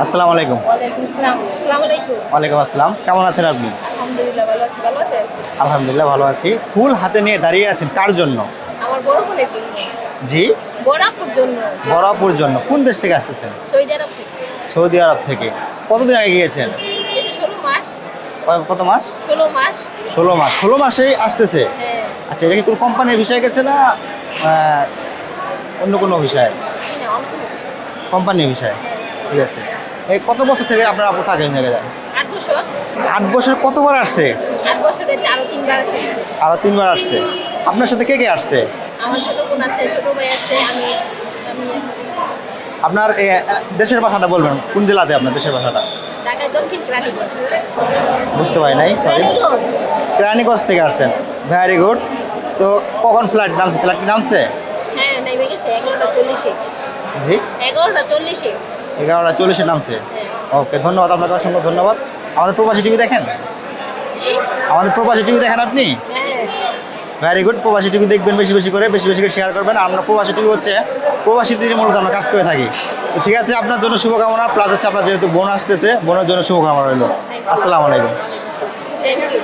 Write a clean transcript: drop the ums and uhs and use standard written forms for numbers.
আসসালামু আলাইকুম। ওয়ালাইকুম আসসালাম। আসসালামু আলাইকুম। ওয়ালাইকুম আসসালাম। কেমন আছেন আপনি? আলহামদুলিল্লাহ ভালো আছি। ভালো আছেন? আলহামদুলিল্লাহ ভালো আছি। ফুল হাতে নিয়ে দাঁড়িয়ে আছেন কার জন্য? আমার বড় বোনের জন্য। জি, বড় আপুর জন্য। বরাবর জন্য। কোন দেশ থেকে আসতেছেন? সৌদি আরব থেকে। সৌদি আরব থেকে। কতদিন আগে গিয়েছেন? এই যে 16 মাস। কত মাস? 16 মাস। 16 মাস। 16 মাসেই আসতেছে। হ্যাঁ। আচ্ছা, এটা কি কোনো কোম্পানির বিষয়ে গেছে না অন্য কোনো বিষয়ে? জি না, অন্য কোনো বিষয় না। কোম্পানির বিষয়ে। ঠিক আছে। এই কত বছর থেকে আপনার আপু থাকেন এই জায়গায়? 8 বছর। 8 বছর কতবার আসছে? 8 বছরে আরো 3 বার এসেছে। আরো 3 বার আসছে। আপনার সাথে কে কে আসছে? আমার ছোট বোন আছে, ছোট ভাই আছে, আমি আছি। আপনার দেশের ভাষাটা বলবেন, কোন জেলাতে আপনার দেশের ভাষাটা? ঢাকায় দক্ষিণ কেরানীগঞ্জ। বুঝতে পারি নাই, সরি। কেরানীগঞ্জ। কেরানীগঞ্জ থেকে আসছেন। Very good. তো কখন ফ্লাইট নামছে? হ্যাঁ, নেমে গেছে 11:40-এ। জি, 11:40-এ। 11:40 নামছে। হ্যাঁ। ওকে, ধন্যবাদ আপনাকে, অসংখ্য ধন্যবাদ। আমাদের প্রবাসী টিভি দেখেন? জি। আমাদের প্রবাসী টিভি দেখেন আপনি? হ্যাঁ। Very good. প্রবাসী টিভি দেখবেন, বেশি বেশি করে শেয়ার করবেন। আমরা প্রবাসী টিভি হচ্ছে প্রবাসীদের মূলত আমরা কাজ করে থাকি। তো ঠিক আছে, আপনার জন্য শুভকামনা, প্লাস হচ্ছে আপনার যেহেতু বোন আসতেছে, বোনের জন্য শুভকামনা রইল। আসসালামু আলাইকুম। ওয়ালাইকুম আসসালাম। Thank you.